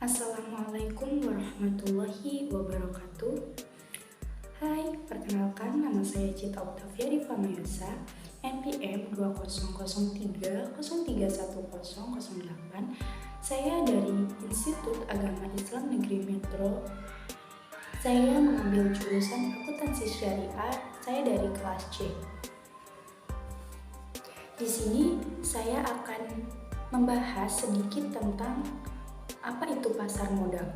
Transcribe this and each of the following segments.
Assalamualaikum warahmatullahi wabarakatuh. Hai, perkenalkan nama saya Cita Octavia Diva Mayusa, NPM 2003031008. Saya dari Institut Agama Islam Negeri Metro. Saya mengambil jurusan Akuntansi Syariah. Saya dari kelas C. Di sini saya akan membahas sedikit tentang apa itu pasar modal.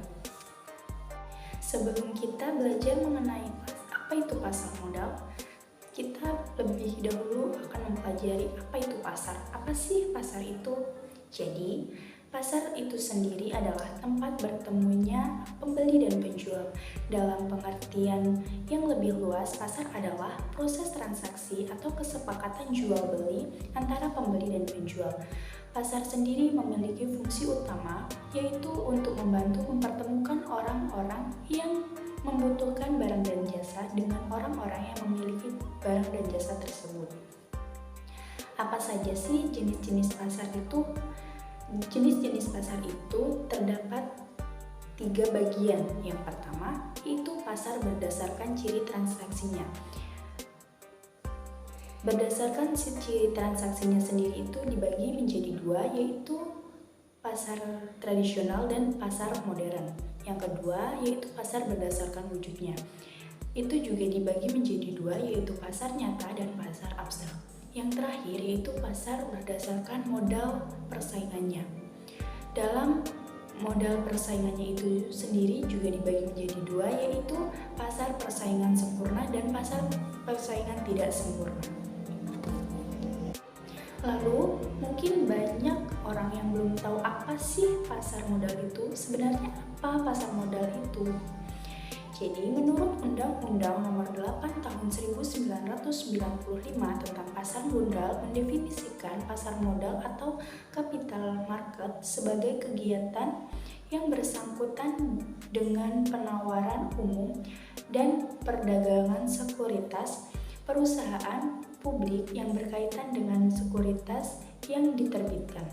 Sebelum kita belajar mengenai apa itu pasar modal, kita lebih dahulu akan mempelajari apa itu pasar. Apa sih pasar itu? Jadi, pasar itu sendiri adalah tempat bertemunya pembeli dan penjual. Dalam pengertian yang lebih luas, pasar adalah proses transaksi atau kesepakatan jual beli antara pembeli dan penjual. Pasar sendiri memiliki fungsi utama, yaitu untuk membantu mempertemukan orang-orang yang membutuhkan barang dan jasa dengan orang-orang yang memiliki barang dan jasa tersebut. Apa saja sih jenis-jenis pasar itu? Jenis-jenis pasar itu terdapat 3 bagian. Yang pertama, yaitu pasar berdasarkan ciri transaksinya. Berdasarkan ciri transaksinya sendiri itu dibagi menjadi 2, yaitu pasar tradisional dan pasar modern. Yang kedua yaitu pasar berdasarkan wujudnya. Itu juga dibagi menjadi 2, yaitu pasar nyata dan pasar abstrak. Yang terakhir yaitu pasar berdasarkan modal persaingannya. Dalam modal persaingannya itu sendiri juga dibagi menjadi 2, yaitu pasar persaingan sempurna dan pasar persaingan tidak sempurna. Lalu, mungkin banyak orang yang belum tahu apa sih pasar modal itu. Sebenarnya apa pasar modal itu? Jadi, menurut Undang-Undang Nomor 8 Tahun 1995 tentang pasar modal mendefinisikan pasar modal atau capital market sebagai kegiatan yang bersangkutan dengan penawaran umum dan perdagangan sekuritas perusahaan publik yang berkaitan dengan sekuritas yang diterbitkan,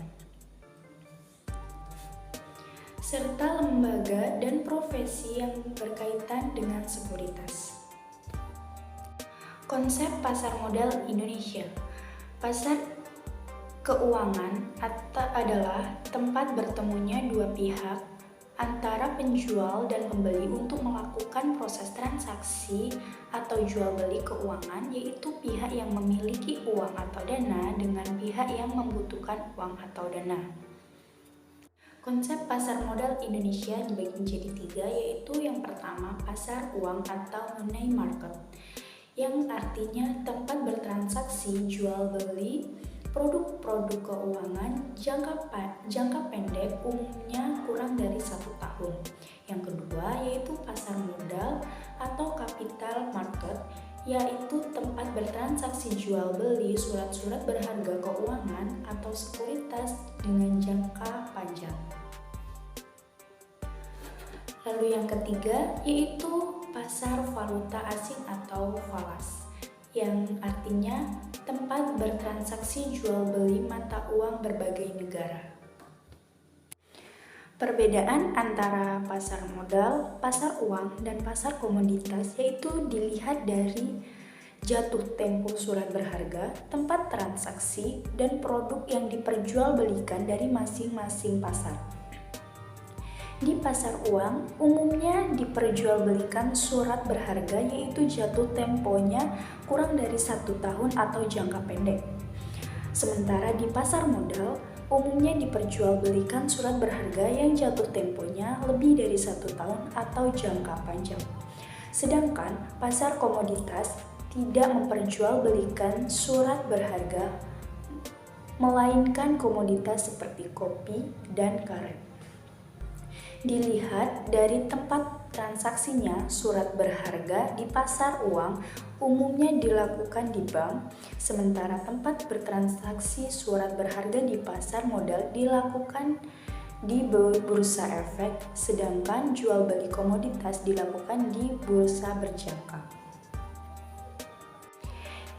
serta lembaga dan profesi yang berkaitan dengan sekuritas. Konsep pasar modal Indonesia. Pasar keuangan adalah tempat bertemunya dua pihak antara penjual dan pembeli untuk melakukan proses transaksi atau jual beli keuangan, yaitu pihak yang memiliki uang atau dana dengan pihak yang membutuhkan uang atau dana. Konsep pasar modal Indonesia dibagi menjadi 3, yaitu yang pertama pasar uang atau money market, yang artinya tempat bertransaksi jual beli produk-produk keuangan jangka pendek, umumnya kurang dari 1 tahun. Yang kedua yaitu pasar modal atau capital market, yaitu tempat bertransaksi jual beli surat-surat berharga keuangan atau sekuritas dengan jangka panjang. Lalu yang ketiga yaitu pasar valuta asing atau falas, yang artinya tempat bertransaksi jual beli mata uang berbagai negara. Perbedaan antara pasar modal, pasar uang, dan pasar komoditas yaitu dilihat dari jatuh tempo surat berharga, tempat transaksi, dan produk yang diperjualbelikan dari masing-masing pasar. Di pasar uang, umumnya diperjualbelikan surat berharga yaitu jatuh temponya kurang dari 1 tahun atau jangka pendek. Sementara di pasar modal, umumnya diperjualbelikan surat berharga yang jatuh temponya lebih dari 1 tahun atau jangka panjang. Sedangkan pasar komoditas tidak memperjualbelikan surat berharga, melainkan komoditas seperti kopi dan karet. Dilihat dari tempat transaksinya, surat berharga di pasar uang umumnya dilakukan di bank, sementara tempat bertransaksi surat berharga di pasar modal dilakukan di bursa efek, sedangkan jual beli komoditas dilakukan di bursa berjangka.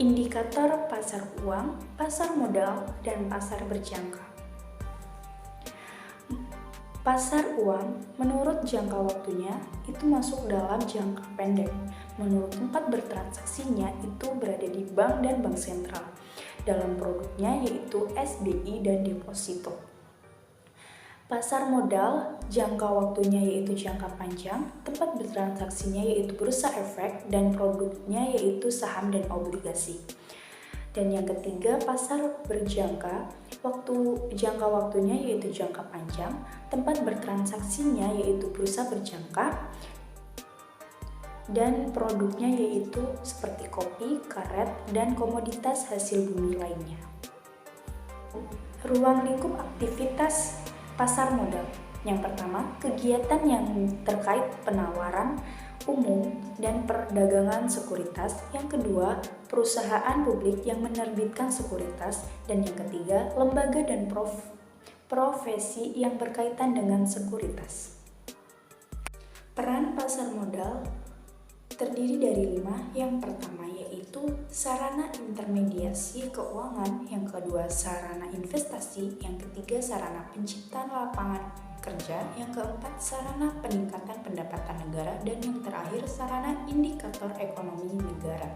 Indikator pasar uang, pasar modal, dan pasar berjangka. Pasar uang menurut jangka waktunya itu masuk dalam jangka pendek. Menurut tempat bertransaksinya itu berada di bank dan bank sentral. Dalam produknya yaitu SBI dan deposito. Pasar modal jangka waktunya yaitu jangka panjang, tempat bertransaksinya yaitu bursa efek dan produknya yaitu saham dan obligasi. Dan yang ketiga, pasar berjangka, jangka waktunya yaitu jangka panjang, tempat bertransaksinya yaitu bursa berjangka, dan produknya yaitu seperti kopi, karet, dan komoditas hasil bumi lainnya. Ruang lingkup aktivitas pasar modal. Yang pertama, kegiatan yang terkait penawaran umum dan perdagangan sekuritas. Yang kedua, perusahaan publik yang menerbitkan sekuritas. Dan yang ketiga, lembaga dan profesi yang berkaitan dengan sekuritas. Peran pasar modal terdiri dari 5. Yang pertama yaitu sarana intermediasi keuangan, yang kedua sarana investasi, yang ketiga sarana penciptaan lapangan kerja, yang keempat sarana peningkatan pendapatan negara, dan yang terakhir sarana indikator ekonomi negara.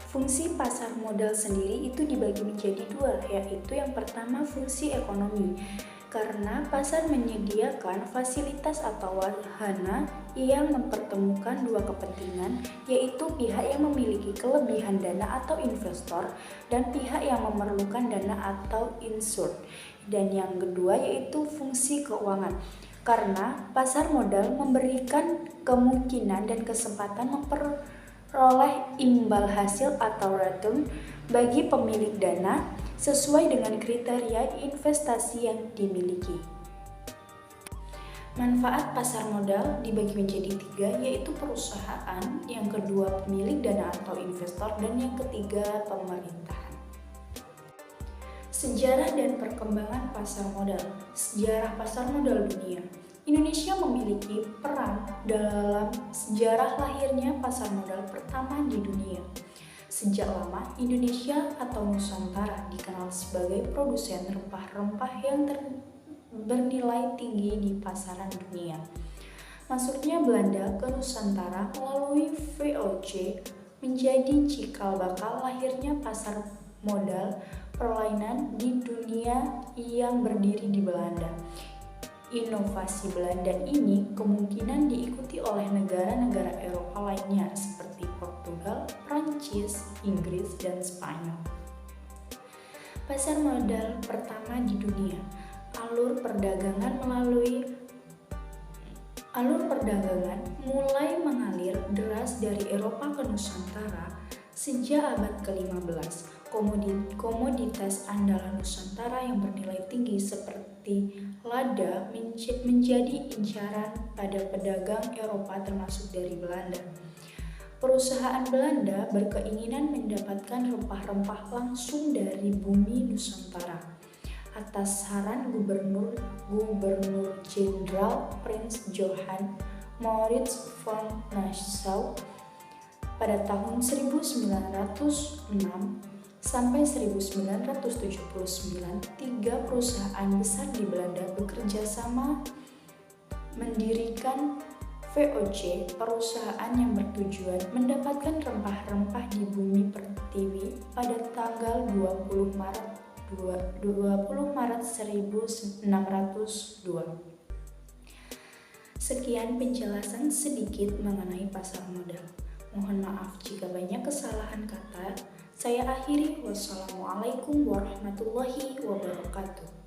Fungsi pasar modal sendiri itu dibagi menjadi 2, yaitu yang pertama fungsi ekonomi, karena pasar menyediakan fasilitas atau wahana yang mempertemukan 2 kepentingan, yaitu pihak yang memiliki kelebihan dana atau investor dan pihak yang memerlukan dana atau insured. Dan yang kedua yaitu fungsi keuangan, karena pasar modal memberikan kemungkinan dan kesempatan memperoleh imbal hasil atau return bagi pemilik dana sesuai dengan kriteria investasi yang dimiliki. Manfaat pasar modal dibagi menjadi 3, yaitu perusahaan, yang kedua pemilik dana atau investor, dan yang ketiga pemerintahan. Sejarah dan perkembangan pasar modal. Sejarah pasar modal dunia. Indonesia memiliki peran dalam sejarah lahirnya pasar modal pertama di dunia. Sejak lama, Indonesia atau Nusantara dikenal sebagai produsen rempah-rempah yang bernilai tinggi di pasaran dunia. Masuknya Belanda ke Nusantara melalui VOC menjadi cikal bakal lahirnya pasar modal perlainan di dunia yang berdiri di Belanda. Inovasi Belanda ini kemungkinan diikuti oleh negara-negara Eropa lainnya seperti Portugal, Prancis, Inggris, dan Spanyol. Pasar modal pertama di dunia. Alur perdagangan mulai mengalir deras dari Eropa ke Nusantara sejak abad ke-15. Komoditas andalan Nusantara yang bernilai tinggi seperti lada menjadi incaran pada pedagang Eropa termasuk dari Belanda. Perusahaan Belanda berkeinginan mendapatkan rempah-rempah langsung dari bumi Nusantara. Atas saran Gubernur Jenderal Prince Johann Moritz von Nassau pada tahun 1906 sampai 1979, 3 perusahaan besar di Belanda bekerja sama mendirikan VOC, perusahaan yang bertujuan mendapatkan rempah-rempah di bumi pertiwi pada tanggal 20 Maret 1602. Sekian penjelasan sedikit mengenai pasar modal. Mohon maaf jika banyak kesalahan kata. Saya akhiri. Wassalamualaikum warahmatullahi wabarakatuh.